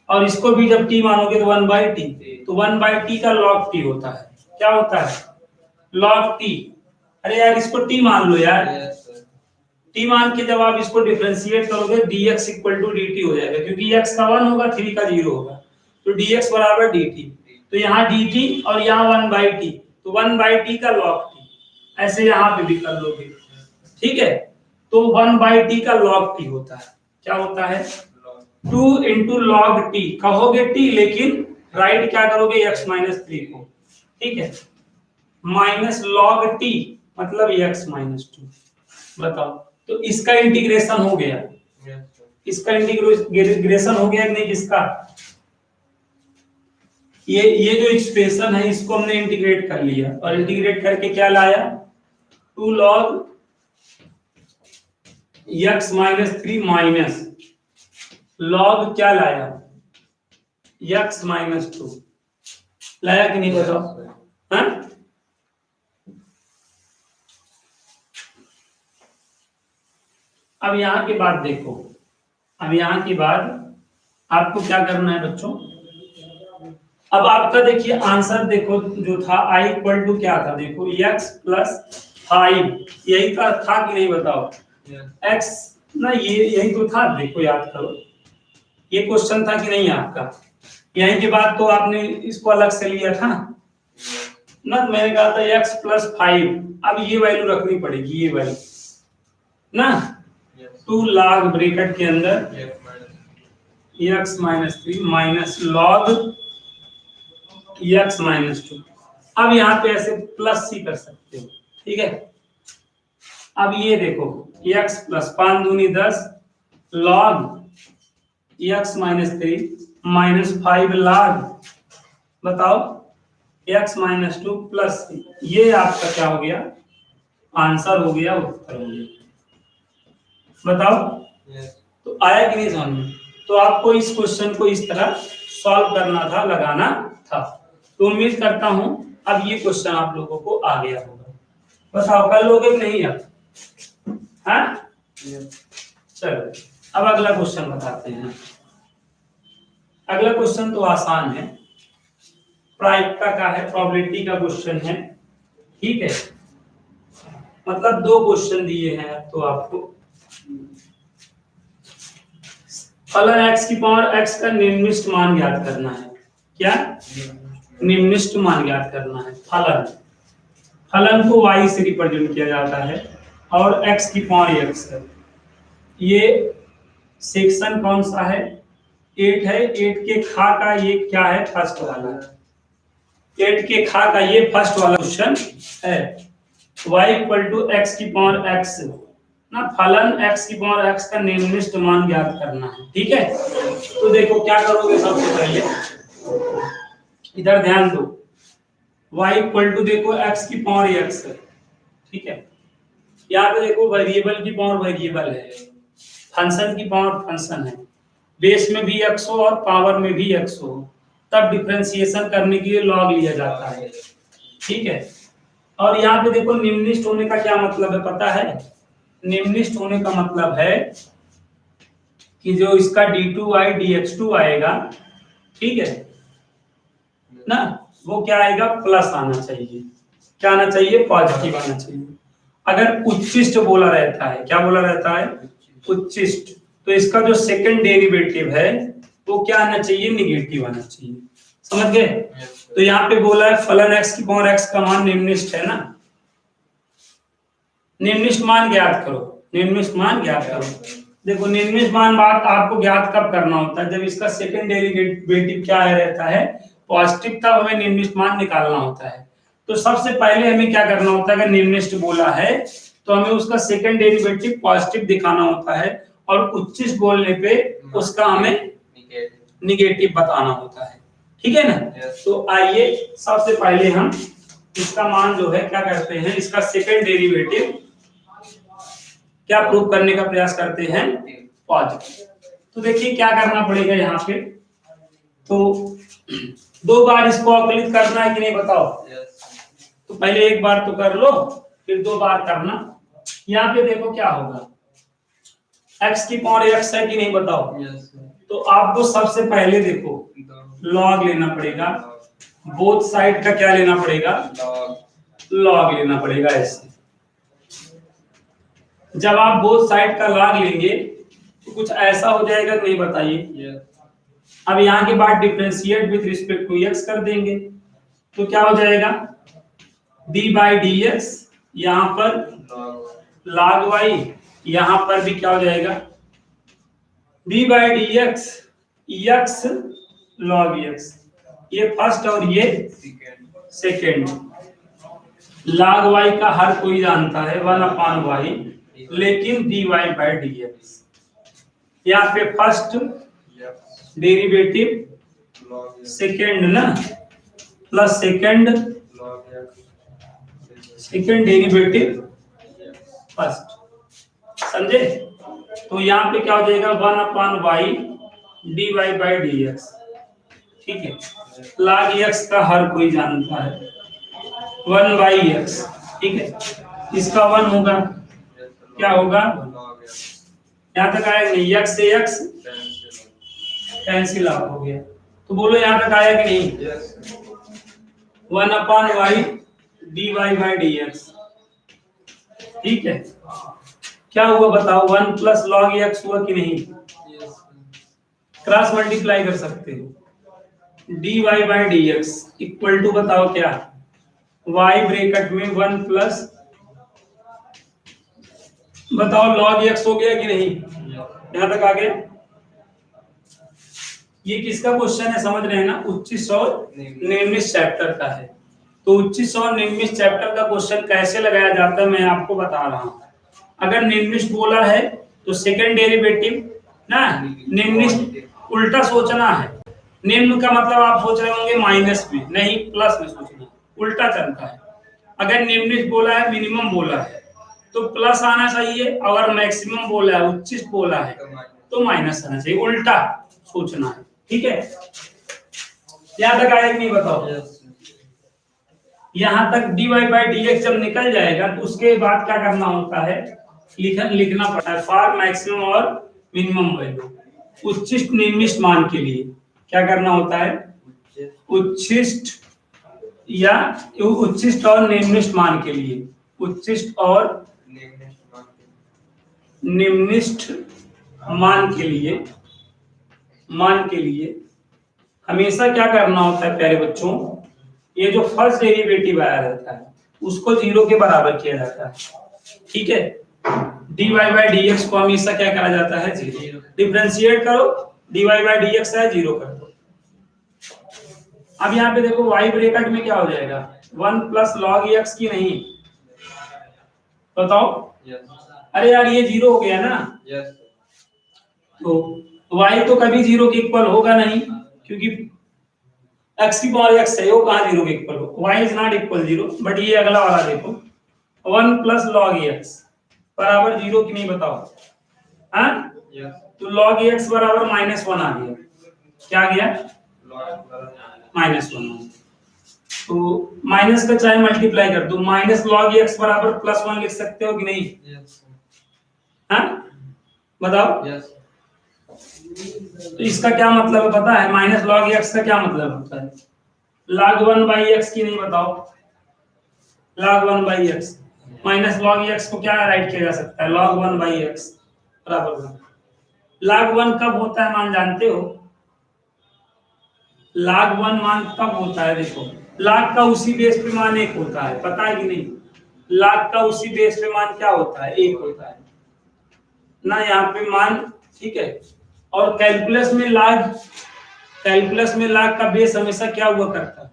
और इसको भी जब t मानोगे तो 1/t, तो 1/t का log t होता है, क्या होता है, log t। अरे यार इसको t मान लो यार, t मान के जब आप इसको डिफरेंशिएट करोगे dx इक्वल टू dt हो जाएगा, क्योंकि x का 1 होगा 3 का 0 होगा, तो dx बराबर dt, तो यहाँ dt और यहाँ 1/t, तो 1/t का log t, ऐसे यहाँ पे भी कर लोगे, ठीक है। तो 1/t का log t होता है, क्या होता है, 2 into log t कहोगे t, लेकिन राइट क्या करोगे x-3 को, ठीक है, माइनस log t मतलब x-2। बताओ, तो इसका इंटीग्रेशन हो गया, इसका इंटीग्रेशन हो गया कि नहीं, किसका, ये जो एक्सप्रेशन है इसको हमने इंटीग्रेट कर लिया, और इंटीग्रेट करके क्या लाया, 2 log x-3 माइनस log क्या लाया, x-2 लाया कि नहीं, बताओ। हाँ, अब यहाँ के बाद देखो, अब यहाँ के बाद आपको क्या करना है बच्चों, अब आपका देखिए आंसर देखो जो था i इक्वल टू क्या था, देखो x+5, यही था कि नहीं, बताओ। x ना, ये यही तो था, देखो याद करो, ये क्वेश्चन था कि नहीं आपका। यहीं के बाद तो आपने इसको अलग से लिया था ना, मैंने कहा था x+5, अब ये वैल्यू रखनी पड़ेगी, ये वैल्यू ना, 2 log ब्रैकेट के अंदर x-3 माइनस log x-2। अब यहाँ पे ऐसे प्लस सी कर सकते हो, ठीक है। अब ये देखो x+5 दूनी 10 log x-3 माइनस 5 log, बताओ, x-2 प्लस सी, ये आपका क्या हो गया, आंसर हो गया, उत्तर हो गया, बताओ। तो आया कि नहीं समझ में, तो आपको इस क्वेश्चन को इस तरह सॉल्व करना था, लगाना था। तो उम्मीद करता हूं अब ये क्वेश्चन आप लोगों को आ गया होगा, बताओ कर लोगे कि नहीं अब, हाँ। चलो अब अगला क्वेश्चन बताते हैं। अगला क्वेश्चन तो आसान है, प्रायिकता का है, प्रोबेबिलिटी का क्वेश्चन है, ठीक है। मतलब 2 क्वेश्चन दिए हैं तो आपको फलन x की पावर x का निम्नलिखित मान ज्ञात करना है, क्या, निम्नलिखित मान ज्ञात करना है। फलन को y से रिप्रेजेंट किया जाता है और x की पावर x है। ये सेक्शन कौन सा है, 8 है, 8 के खा का ये क्या है, फर्स्ट वाला, 8 के खा का ये फर्स्ट वाला क्वेश्चन है। y इक्वल टू x की पावर x ना, फलन x की पावर x का निम्नलिखित मान ज्ञात करना है, ठीक है। तो देखो क्या करोगे, सबसे पहले इधर ध्यान दो, y इक्वल टू देखो x की पावर x है, ठीक है। यहाँ पे देखो वेरिएबल की पावर वेरिएबल है, फंक्शन की पावर फंक्शन है, बेस में भी x हो और पावर में भी x हो, तब डिफरेंशिएशन करने के लिए लॉग लिया जाता है, ठीक है। और यहाँ पे देखो निम्नलिखित होने का क्या मतलब है पता है, निम्नलिखित होने का मतलब है कि जो इसका d2y dx2 आएगा, ठीक है ना, वो क्या आएगा, प्लस आना चाहिए, क्या आना चाहिए, पॉजिटिव आना चाहिए। अगर उच्चिष्ट बोला रहता है, क्या बोला रहता है, उच्चिष्ट, तो इसका जो सेकंड डेरिवेटिव है वो क्या आना चाहिए, निगेटिव आना चाहिए, समझ गए। तो यहाँ पे बोला है फलन x की पावर x का मान निम्नलिखित है ना, निम्नलिखित मान ज्ञात करो, निम्नलिखित मान ज्ञात करो। देखो निम्नलिखित मान बात आपको ज्ञात कब करना होता है, जब इसका सेकंड डेरिवेटिव क्या है रहता है, पॉजिटिव, तब हमें निम्नलिखित मान निकालना होता है। तो सबसे पहले हमें क्या करना होता है, अगर निम्नलिखित बोला है तो हमें उसका सेकंड डेरिवेटिव पॉजिटिव दिखाना होता है, और उच्चिष्ट बोलने पे उसका हमें निगेटिव बताना होता है, ठीक है ना। तो आइए सबसे पहले हम इसका मान जो है क्या करते हैं, इसका सेकंड डेरिवेटिव क्या प्रूव करने का प्रयास करते हैं, पॉजिटिव। तो देखिए क्या करना पड़ेगा यहाँ पे, तो 2 बार इसको अवकलित करना है कि नहीं बताओ। तो पहले 1 बार तो कर लो, फिर 2 बार करना। यहाँ पे देखो क्या होगा, x की पावर x है कि नहीं बताओ। तो आपको सबसे पहले देखो लॉग लेना पड़ेगा, बोथ साइड का क्या लेना पड़ेगा, लॉग लेना पड़ेगा ऐसे। जब आप बोथ साइड का लॉग लेंगे तो कुछ ऐसा हो जाएगा नहीं बताइए। अब यहाँ के बाद differentiate with respect to x कर देंगे तो क्या हो जाएगा, d बाई डी एक्स, यहाँ पर log y, यहाँ पर भी क्या हो जाएगा d by D x x log x, ये फर्स्ट और ये सेकेंड। log y का हर कोई जानता है 1/y, लेकिन dy बाई dx, यहाँ पे फर्स्ट डेरिवेटिव सेकेंड ना, प्लस सेकेंड डेरिवेटिव फर्स्ट, समझे। तो यहाँ पे क्या हो जाएगा 1/y dy बाई dx, ठीक है। log x का हर कोई जानता है 1/x, ठीक है। इसका 1 होगा, क्या होगा, यहाँ तक आया नहीं, x से x कैंसिल आउट हो गया। तो बोलो यहाँ तक आया कि नहीं, 1/y dy बाई dx, ठीक है। क्या हुआ बताओ, 1 प्लस log x हुआ कि नहीं, क्रॉस मल्टीप्लाई कर सकते हो। dy by dx equal to बताओ क्या, y ब्रैकेट में 1 प्लस, बताओ log x हो गया कि नहीं, यहां तक आ गया। ये किसका क्वेश्चन है समझ रहे हैं ना, उच्चिष्ट और निम्निष्ठ चैप्टर का है। तो उच्चिष्ट और निम्निष्ठ चैप्टर का क्वेश्चन कैसे लगाया जाता है मैं आपको बता रहा हूं। अगर निम्निष्ठ बोला है तो सेकंड डेरिवेटिव ना, निम्निष्ठ उल्टा सोचना है। निम्न का मतलब आप सोच रहे होंगे माइनस में, नहीं प्लस में सोचना, उल्टा चलता है। अगर निम्निष्ठ बोला है, मिनिमम बोला है तो प्लस आना चाहिए, अगर मैक्सिमम बोला है, उच्चिष्ट बोला है तो माइनस आना चाहिए, उल्टा सोचना है, ठीक है। यहां तक आया कि नहीं बताओ। यहां तक dy बाई dx जब निकल जाएगा तो उसके बाद क्या करना होता है, लिखना पड़ता है फॉर मैक्सिमम और मिनिमम वैल्यू, उच्चिष्ट निम्निष्ठ मान के लिए क्या करना होता है, उच्चिष्ट या उच्चिष्ट और निम्निष्ठ मान के लिए, उच्चिष्ट और निम्निष्ठ मान के लिए हमेशा क्या करना होता है प्यारे बच्चों, ये जो फर्स्ट डेरिवेटिव आया रहता है उसको 0 के बराबर किया जाता है, ठीक है। dy बाई dx को हमेशा क्या करा जाता है, 0। डिफरेंशिएट करो, dy बाई dx है 0 कर दो। अब यहाँ पे देखो y ब्रैकेट में क्या हो जाएगा, 1 प्लस log x की नहीं, बताओ। अरे यार ये 0 हो गया ना, तो y तो कभी 0 के इक्वल होगा नहीं, क्योंकि x की पावर x है, वो कहाँ 0 के इक्वल हो, y is not equal 0। But ये अगला वाला देखो 1 प्लस log x बराबर 0 की नहीं बताओ, हाँ। तो log x बराबर -1 आ गया, क्या आ गया, -1। तो माइनस का चाहे मल्टीप्लाई कर दो, माइनस log x बराबर +1 लिख सकते हो कि नहीं, हाँ बताओ। तो इसका क्या मतलब है पता है, माइनस log x का क्या मतलब होता है, log 1 बाई x की नहीं बताओ, log 1 by x, minus log x को क्या राइट किया जा सकता है, log 1 बाई x बराबर 1। log 1 कब होता है मान जानते हो, log 1 मान कब होता है, देखो log का उसी बेस पे मान 1 होता है, पता है कि नहीं, log का उसी बेस पे मान क्या होता है, 1 होता है ना, यहाँ पे मान, ठीक है। और कैलकुलस में log का बेस हमेशा क्या हुआ करता है,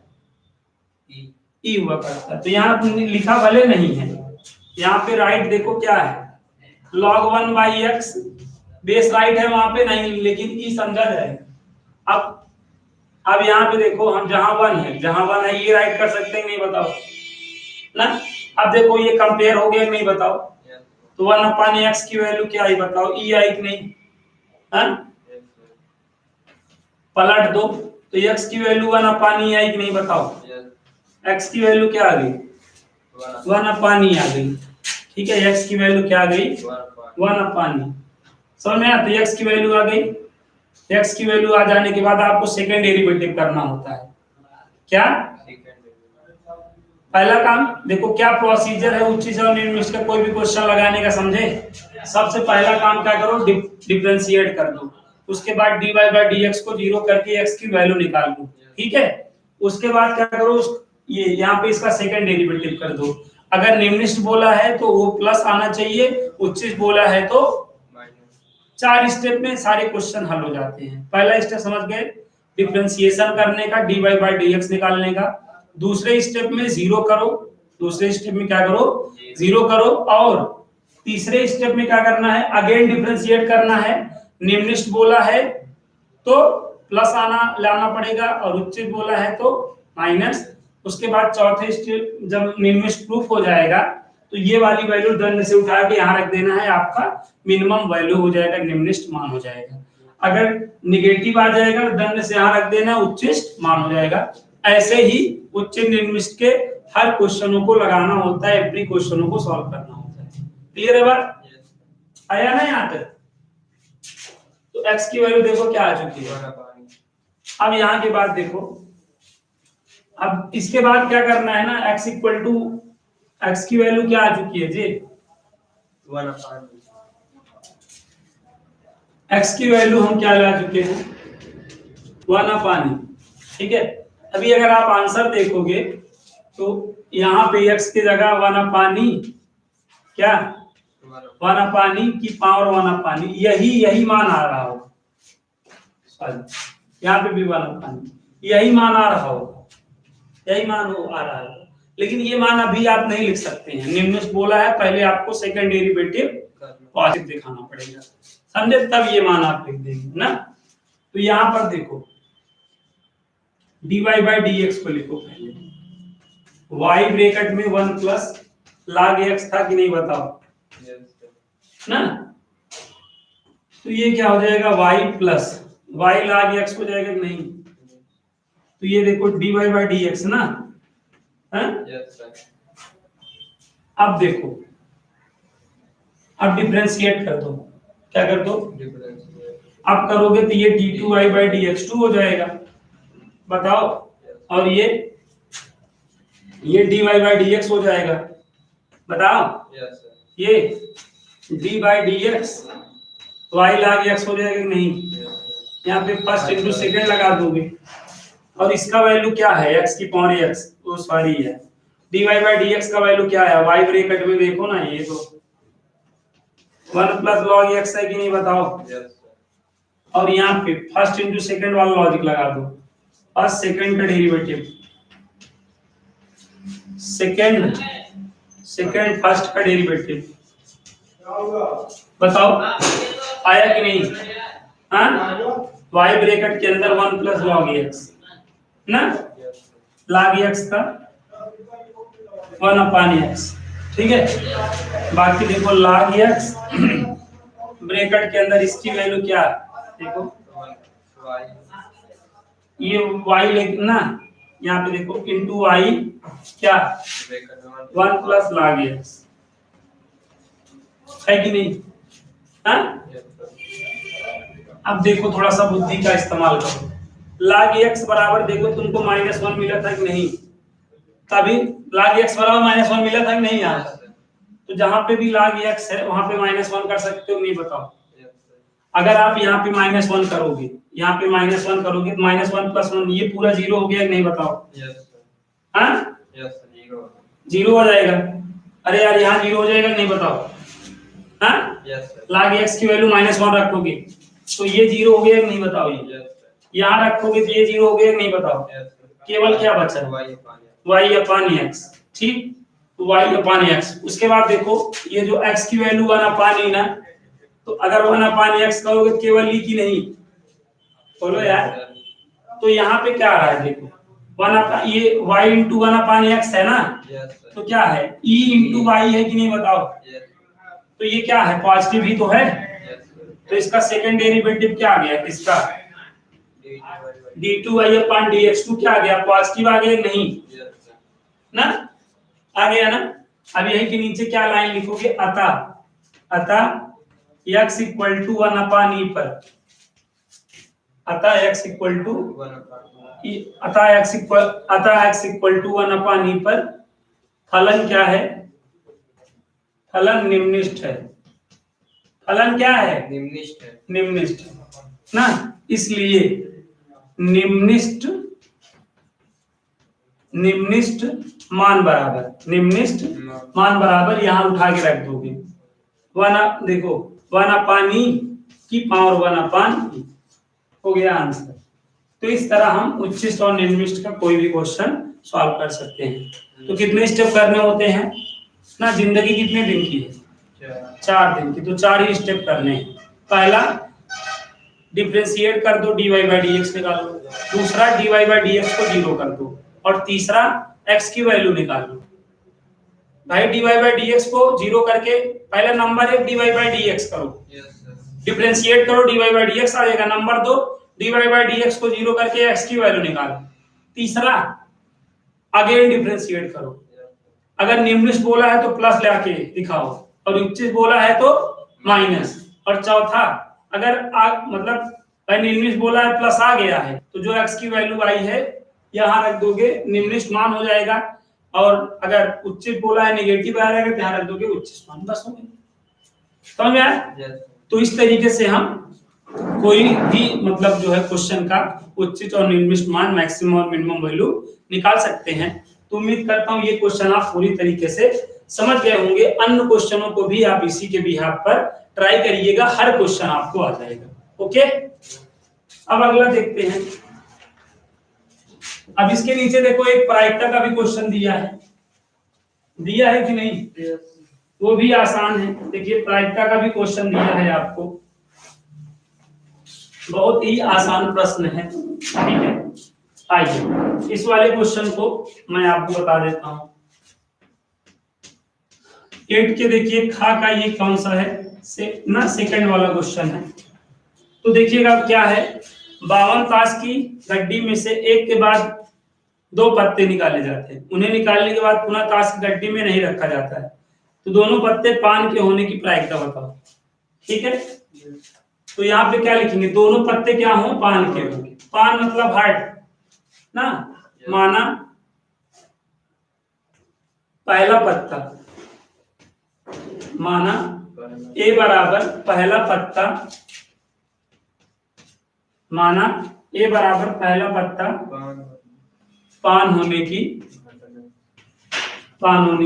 ई हुआ करता है। तो यहाँ लिखा भले नहीं है, यहाँ पे राइट देखो क्या है, log 1 by x base right है वहां पे नहीं, लेकिन ई अंदर है। अब यहाँ पे देखो, हम जहां 1 है, जहां 1 है ये राइट कर सकते हैं नहीं बताओ ना। अब देखो ये कंपेयर हो गया नहीं बताओ, तो 1 अपान एक्स की वैल्यू क्या आई बताओ, ई आई कि नहीं, हाँ पलट दो तो x की वैल्यू 1 अपान ई आई कि नहीं बताओ, x की वैल्यू क्या आ गई 1 अपान ई आ गई, ठीक है, x की वैल्यू क्या आ गई 1 अपान ई। समझ में आया, तो x की वैल्यू आ गई। x की वैल्यू आ जाने के बाद आपको सेकंड डेरिवेटिव करना होता है। क्या पहला काम देखो क्या प्रोसीजर है उच्च और निम्न का कोई भी क्वेश्चन लगाने का, समझे। सबसे पहला काम क्या करो, डिफरेंशिएट कर दो, उसके बाद dy बाई dx को जीरो करके x की वैल्यू निकाल दो, ठीक है। उसके बाद क्या करो, ये यहाँ पे इसका सेकंड डेरिवेटिव कर दो। अगर निम्निष्ठ बोला है तो वो प्लस आना चाहिए, उच्चिष्ट बोला है तो 4 स्टेप में सारे क्वेश्चन हल हो जाते हैं। पहला स्टेप समझ गए, डिफरेंशिएशन करने का, dy बाई dx निकालने का। दूसरे स्टेप में जीरो करो, दूसरे स्टेप में क्या करो जीरो करो, और तीसरे स्टेप में क्या करना है, अगेन डिफरेंशिएट करना है। निम्निष्ठ बोला है तो प्लस लाना पड़ेगा, और उच्चिष्ट बोला है तो माइनस। उसके बाद चौथे स्टेप जब निम्निष्ठ प्रूफ हो जाएगा तो ये वाली वैल्यू दंड से उठा के यहाँ रख देना है, आपका मिनिमम वैल्यू हो जाएगा, निम्निष्ठ मान हो जाएगा। अगर निगेटिव आ जाएगा तो दंड से यहाँ रख देना, उच्चिष्ट मान हो जाएगा। ऐसे ही उच्च निम्निष्ठ के हर क्वेश्चनों को लगाना होता है, एवरी क्वेश्चनों को सॉल्व करना होता है। क्लियर है बात, आया ना यहाँ तक। तो x की वैल्यू देखो क्या आ चुकी है। अब यहाँ के बाद देखो, अब इसके बाद क्या करना है ना, x इक्वल टू x की वैल्यू क्या आ चुकी है जी 1 अपान, x की वैल्यू हम क्या ला चुके हैं 1 अपान, ठीक है। अभी अगर आप आंसर देखोगे तो यहाँ पे x की जगह 1 अपान क्या 1 अपान की पावर 1 अपान, यही मान आ रहा हो, यहाँ पे भी 1 अपान यही मान आ रहा हो, यही मान आ रहा है। लेकिन ये मान अभी आप नहीं लिख सकते हैं, निम्नलिखित बोला है, पहले आपको सेकंड डेरिवेटिव पॉजिटिव दिखाना पड़ेगा, समझे, तब ये मान आप लिख देंगे ना। तो यहाँ पर देखो dy बाई dx को लिखो पहले, y ब्रैकेट में 1 प्लस log x था कि नहीं बताओ, ना। तो ये क्या हो जाएगा y plus y log x हो जाएगा कि नहीं। तो ये देखो dy बाई dx ना, है? अब देखो, अब डिफरेंशिएट कर दो, क्या कर दो अब करोगे तो ये d2y बाई dx2 हो जाएगा, बताओ। और ये dy बाई dx हो जाएगा, बताओ। ये d by dx y log x हो जाएगा कि नहीं। यहाँ पे फर्स्ट इंटू सेकंड लगा दोगे, और इसका वैल्यू क्या है x की पावर x, वो सॉरी है dy बाई dx का वैल्यू क्या है, y ब्रैकेट में देखो ना, ये तो 1 प्लस log x है कि नहीं बताओ। और यहाँ पे फर्स्ट इंटू सेकंड वाला लॉजिक लगा दो, फर्स्ट सेकंड का डेरिवेटिव, सेकंड फर्स्ट का डेरिवेटिव, बताओ आया कि नहीं। हाँ y ब्रैकेट के अंदर 1 प्लस log x ना, log x का 1 अपान x, ठीक है। बाकी देखो log x ब्रैकेट के अंदर इसकी वैल्यू क्या, देखो ये y लेकिन ना, यहाँ पे देखो इंटू y क्या 1 प्लस log x है कि नहीं। हाँ अब देखो थोड़ा सा बुद्धि का इस्तेमाल करो, log x बराबर देखो तुमको -1 मिला था कि नहीं, तभी log x बराबर -1 मिला था कि नहीं। यहाँ तो जहां पे भी log x है वहां पे -1 कर सकते हो, नहीं बताओ। अगर आप यहाँ पे -1 करोगे, यहाँ पे -1 करोगे तो -1 प्लस 1 ये पूरा जीरो हो गया कि नहीं बताओ। हाँ जीरो हो जाएगा, अरे यार यहाँ जीरो हो जाएगा नहीं बताओ। हाँ log x की वैल्यू -1 रखोगे तो ये जीरो हो गया कि नहीं बताओ। ये यहाँ रखोगे तो ये जीरो हो गया कि नहीं बताओ। केवल क्या बचा y अपान x, ठीक y अपान x। उसके बाद देखो ये जो x की वैल्यू 1 अपान ना, तो अगर 1/x कहोगे केवल ई की नहीं, बोलो यार, तो यहाँ पे क्या आ रहा है देखो, ये y इंटू 1/x है ना, तो क्या है e इंटू वाई है कि नहीं बताओ, तो ये क्या है पॉजिटिव ही तो है, तो इसका सेकंड डेरिवेटिव क्या आ गया किसका, d2y/dx2 क्या आ गया पॉजिटिव आ गया नहीं ना, आ गया ना। अब यही के नीचे क्या लाइन लिखोगे, अतः x इक्वल टू 1/e पर, अतः x इक्वल टू 1/e पर फलन क्या है, फलन निम्निष्ठ है, फलन क्या है निम्निष्ठ ना, इसलिए निम्निष्ठ मान बराबर यहाँ उठा के रख दोगे, देखो 1/e की पावर 1/e हो गया आंसर। तो इस तरह हम उच्छिष्ट और निम्निष्ठ का कोई भी क्वेश्चन सॉल्व कर सकते हैं। तो कितने स्टेप करने होते हैं ना, जिंदगी कितने दिन की है 4 दिन की, तो 4 ही स्टेप करने हैं। पहला डिफरेंशिएट कर दो, dy/dx निकालो, दूसरा dy/dx को 0 कर दो, और तीसरा x की वैल्यू निकालो। भाई dy/dx को 0 करके पहले नंबर 1 dy/dx करो, डिफरेंशिएट करो, dy/dx आ जाएगा। नंबर 2 dy/dx को 0 करके x की वैल्यू निकालो। तीसरा अगेन डिफरेंशिएट करो, अगर निम्नलिखित बोला है तो प्लस लाके दिखाओ, और उच्चिष्ट बोला है तो माइनस। और चौथा अगर मतलब निम्नलिखित बोला है प्लस आ गया है तो जो x की वैल्यू आई है यहाँ रख दोगे, निम्नलिखित मान हो जाएगा। और अगर उच्चिष्ट बोला है नेगेटिव आ रहेगा तो यहाँ रख दोगे उच्चिष्ट मान, बस हो गया। समझ में आया? तो इस तरीके से हम कोई भी मतलब जो है क्वेश्चन का उच्चिष्ट और निम्नलिखित मान, मैक्सिमम और मिनिमम वैल्यू निकाल सकते हैं। तो उम्मीद करता हूँ ये क्वेश्चन आप पूरी तरीके से समझ गए होंगे। अन्य क्वेश्चनों को भी आप इसी के बिहाफ पर ट्राई करिएगा, हर क्वेश्चन आपको आ जाएगा। ओके, अब अगला देखते हैं। अब इसके नीचे देखो एक प्रायिकता का भी क्वेश्चन दिया है कि नहीं, वो भी आसान है। देखिए प्रायिकता का भी क्वेश्चन दिया है आपको, बहुत ही आसान प्रश्न है, ठीक है। आइए इस वाले क्वेश्चन को मैं आपको बता देता हूं। 8 के देखिए खा का ये कौन सा है ना, सेकंड वाला क्वेश्चन है। तो देखिएगा क्या है, 52 ताश की गड्डी में से एक के बाद 2 पत्ते निकाले जाते हैं, उन्हें निकालने के बाद पुनः ताश की गड्डी में नहीं रखा जाता है, तो दोनों पत्ते पान के होने की प्रायिकता बताओ। ठीक है, तो यहाँ पे क्या लिखेंगे, दोनों पत्ते क्या हो, पान के हो। पान मतलब हार्ट ना, माना पहला पत्ता, माना ए बराबर पहला पत्ता, माना ए बराबर पहला पत्ता पान होने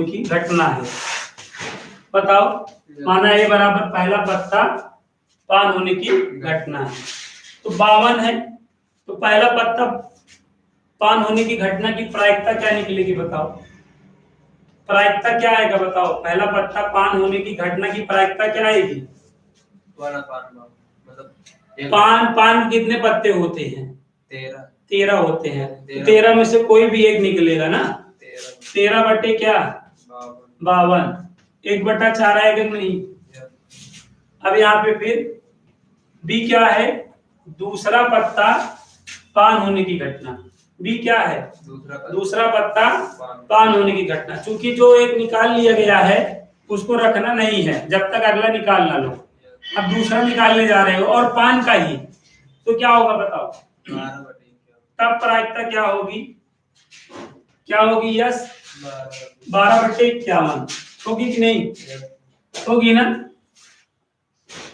की घटना है। बताओ, माना ए बराबर पहला पत्ता पान होने की घटना है। तो 52 है, तो पहला पत्ता पान होने की घटना की प्रायिकता क्या निकलेगी बताओ, प्रायिकता क्या आएगा बताओ, पहला पत्ता पान होने की घटना की प्रायिकता क्या आएगी, पान कितने पत्ते होते हैं, 13 होते हैं, 13 में से कोई भी एक निकलेगा ना, 13 बटे क्या 52, 1/4 आएगा नहीं। अब यहाँ पे फिर बी क्या है, दूसरा पत्ता पान होने की घटना, बी क्या है, दूसरा पत्ता पान होने की घटना। चूंकि जो एक निकाल लिया गया है उसको रखना नहीं है जब तक अगला निकाल ना लो। अब दूसरा निकालने जा रहे हो और पान का ही, तो क्या होगा बताओ, तब प्रायिकता क्या होगी यस 12/51 होगी कि नहीं, होगी ना।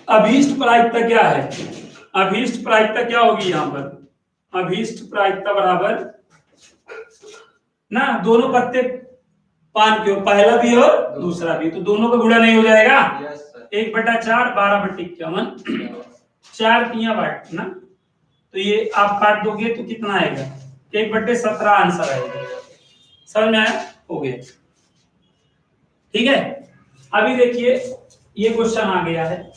अभीष्ट प्रायिकता क्या है, अभीष्ट प्रायिकता क्या होगी यहाँ पर, अभीष्ट प्रायिकता बराबर ना, दोनों पत्ते पान के हो, पहला भी और दूसरा भी, तो दोनों का गुणा नहीं हो जाएगा, 1/4 12/51, 4 तियां बाट ना, तो ये आप काट दोगे तो कितना आएगा, 1/17 आंसर आएगा। समझ में आया, हो गया। ठीक है, अभी देखिए ये क्वेश्चन आ गया है,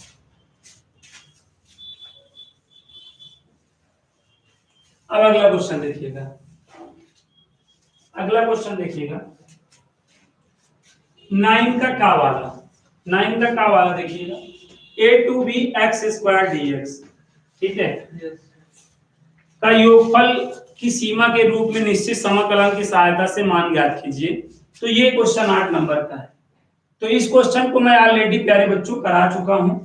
अब अगला क्वेश्चन देखिएगा, अगला क्वेश्चन देखिएगा 9 का का वाला, 9 का का वाला देखिएगा a2b(x² dx), ठीक है, का योगफल की सीमा के रूप में निश्चित समाकलन की सहायता से मान ज्ञात कीजिए। तो ये क्वेश्चन 8 नंबर का है। तो इस क्वेश्चन को मैं ऑलरेडी प्यारे बच्चों करा चुका हूं,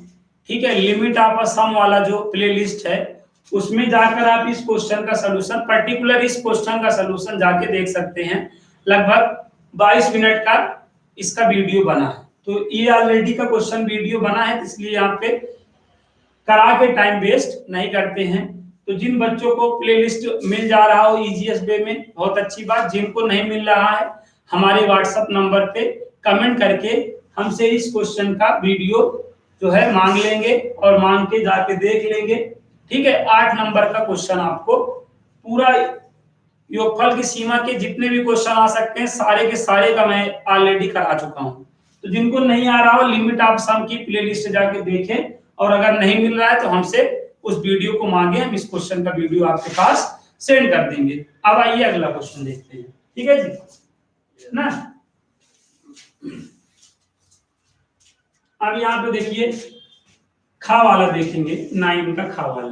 ठीक है। लिमिट ऑफ सम वाला जो प्लेलिस्ट है उसमें जाकर आप इस क्वेश्चन का सलूशन, पर्टिकुलर इस क्वेश्चन का सलूशन जाके देख सकते हैं। लगभग 22 मिनट का इसका वीडियो बना है। तो ये ऑलरेडी का क्वेश्चन वीडियो बना है, इसलिए यहाँ पे करा के टाइम वेस्ट नहीं करते हैं। तो जिन बच्चों को प्लेलिस्ट मिल जा रहा हो ईजीएस वे में, बहुत अच्छी बात। जिनको नहीं मिल रहा है, हमारे व्हाट्सएप नंबर पे कमेंट करके हमसे इस क्वेश्चन का वीडियो जो है मांग लेंगे और मांग के जाके देख लेंगे, ठीक है। 8 नंबर का क्वेश्चन आपको पूरा योगफल की सीमा के जितने भी क्वेश्चन आ सकते हैं सारे के सारे का मैं ऑलरेडी करा चुका हूं। तो जिनको नहीं आ रहा हो, लिमिट ऑफ सम की प्लेलिस्ट जाके देखें, और अगर नहीं मिल रहा है तो हमसे उस वीडियो को मांगे, हम इस क्वेश्चन का वीडियो आपके पास सेंड कर देंगे। अब आइए अगला क्वेश्चन देखते हैं, ठीक है जी ना। अब यहाँ पे देखिए खा वाला देखेंगे, 9 का खा वाला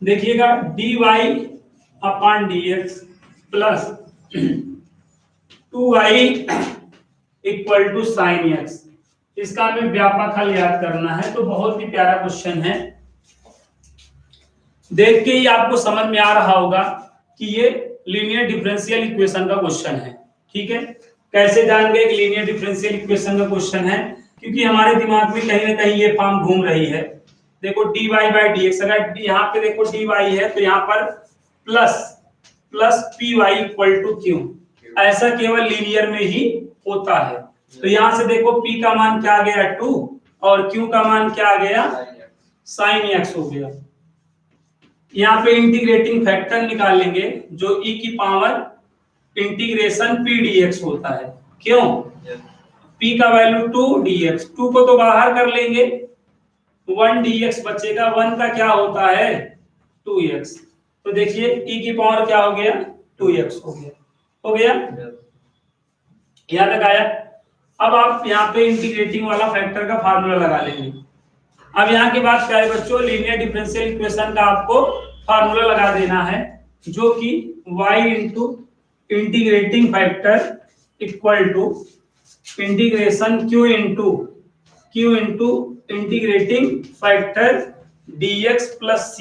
देखिएगा dy/dx plus 2y = sin x। इसका हमें व्यापक हल याद करना है। तो बहुत ही प्यारा क्वेश्चन है, देख के ही आपको समझ में आ रहा होगा कि ये लीनियर डिफरेंशियल इक्वेशन का क्वेश्चन है, ठीक है। कैसे जान गए कि लीनियर डिफरेंशियल इक्वेशन का क्वेश्चन है? क्योंकि हमारे दिमाग में कहीं ना कहीं ये फॉर्म घूम रही है। देखो dy/dx, अगर यहाँ पे देखो dy है तो यहाँ पर प्लस py = q, ऐसा केवल लीनियर में ही होता है। तो यहाँ से देखो p का मान क्या आ गया 2 और q का मान क्या आ गया sin x हो गया। यहाँ पे इंटीग्रेटिंग फैक्टर निकालेंगे जो e की पावर इंटीग्रेशन p dx होता है। क्यों? p का वैल्यू 2 dx, 2 को तो बाहर कर लेंगे, 1 dx बचेगा, 1 का क्या होता है 2x। तो देखिए e की पावर क्या हो गया 2x हो गया, यहाँ तक आया। अब आप यहाँ पे इंटीग्रेटिंग वाला फैक्टर का फार्मूला लगा लेंगे। अब यहाँ के बाद प्यारे बच्चों लीनियर डिफरेंशियल इक्वेशन का आपको फार्मूला लगा देना है, जो कि y into integrating factor equal to integration q into integrating factor dx plus c।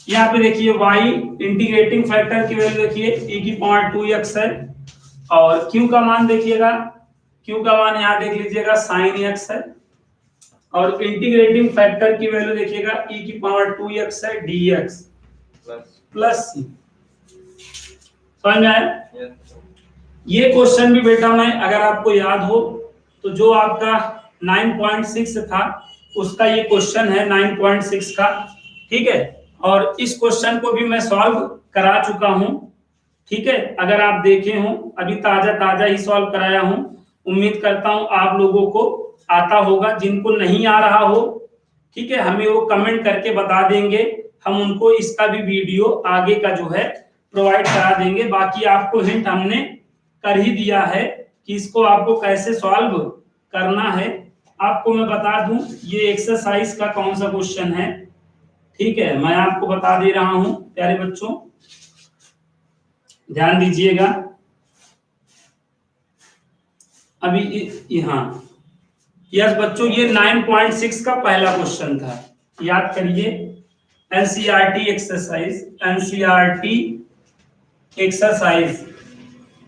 यहाँ पे देखिए y इंटीग्रेटिंग फैक्टर की वैल्यू देखिए e की पावर 2x है, और q का मान देखिएगा, q का मान यहाँ देख लीजिएगा sin x है, और इंटीग्रेटिंग फैक्टर की वैल्यू देखिएगा e की पावर 2x है dx प्लस c। समझ में आया? ये क्वेश्चन भी बेटा मैं अगर आपको याद हो तो जो आपका 9.6 था उसका ये क्वेश्चन है 9.6 का, ठीक है। और इस क्वेश्चन को भी मैं सॉल्व करा चुका हूं, ठीक है। अगर आप देखे हो अभी ताजा ही सॉल्व कराया हूं, उम्मीद करता हूं आप लोगों को आता होगा। जिनको नहीं आ रहा हो, ठीक है, हमें वो कमेंट करके बता देंगे, हम उनको इसका भी वीडियो आगे का जो है प्रोवाइड करा देंगे। बाकी आपको हिंट हमने कर ही दिया है कि इसको आपको कैसे सॉल्व करना है। आपको मैं बता दूं ये एक्सरसाइज का कौन सा क्वेश्चन है, ठीक है, मैं आपको बता दे रहा हूं प्यारे बच्चों, ध्यान दीजिएगा। अभी हाँ यस बच्चों, ये 9.6 का पहला क्वेश्चन था, याद करिए। एनसीईआरटी एक्सरसाइज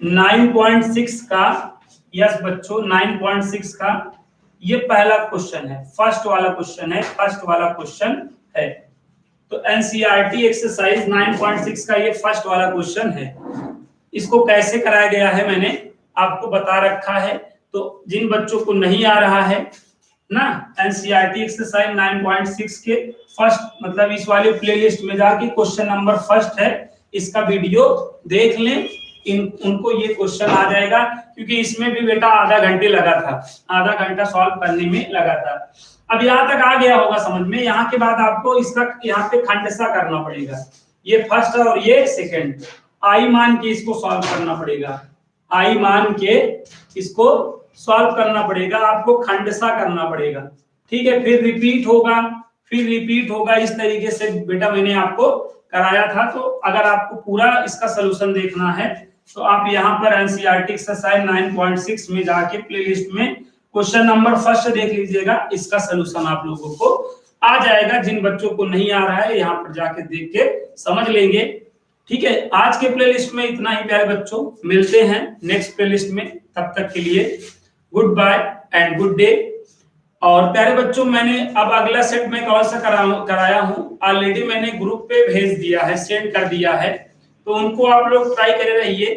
9.6 का, यस बच्चों 9.6 का ये पहला क्वेश्चन है, फर्स्ट वाला क्वेश्चन है। तो एनसीईआरटी एक्सरसाइज 9.6 का ये फर्स्ट वाला क्वेश्चन है। इसको कैसे कराया गया है मैंने आपको बता रखा है। तो जिन बच्चों को नहीं आ रहा है ना एनसीईआरटी एक्सरसाइज 9.6 के फर्स्ट, मतलब इस वाले प्लेलिस्ट में जाके क्वेश्चन नंबर फर्स्ट है, इसका वीडियो देख लें, उनको ये क्वेश्चन आ जाएगा। क्योंकि इसमें भी बेटा आधा घंटा सॉल्व करने में लगा था। अब यहाँ तक आ गया होगा समझ में। यहाँ के बाद आपको इसका यहाँ पे खंडसा करना पड़ेगा, ये फर्स्ट और ये सेकंड। आई मान के इसको सॉल्व करना पड़ेगा, आई मान के इसको सॉल्व करना पड़ेगा, आपको खंडसा करना पड़ेगा। ठीक है, फिर रिपीट होगा, फिर रिपीट होगा। इस तरीके से बेटा मैंने आपको कराया था। तो अगर आपको पूरा इसका सोल्यूशन देखना है तो आप यहाँ पर एनसीईआरटी एक्सरसाइज 9.6 में जाके प्लेलिस्ट में क्वेश्चन नंबर फर्स्ट देख लीजिएगा, इसका सोल्यूशन आप लोगों को आ जाएगा। जिन बच्चों को नहीं आ रहा है यहाँ पर जाके देख के समझ लेंगे। ठीक है, आज के प्लेलिस्ट में इतना ही प्यारे बच्चों, मिलते हैं नेक्स्ट प्लेलिस्ट में। तब तक के लिए goodbye and good day. और प्यारे बच्चों, मैंने अब अगला सेट में कौन सा कराया हूँ ऑलरेडी मैंने ग्रुप पे भेज दिया है, सेंड कर दिया है, तो उनको आप लोग ट्राई करे रहिए।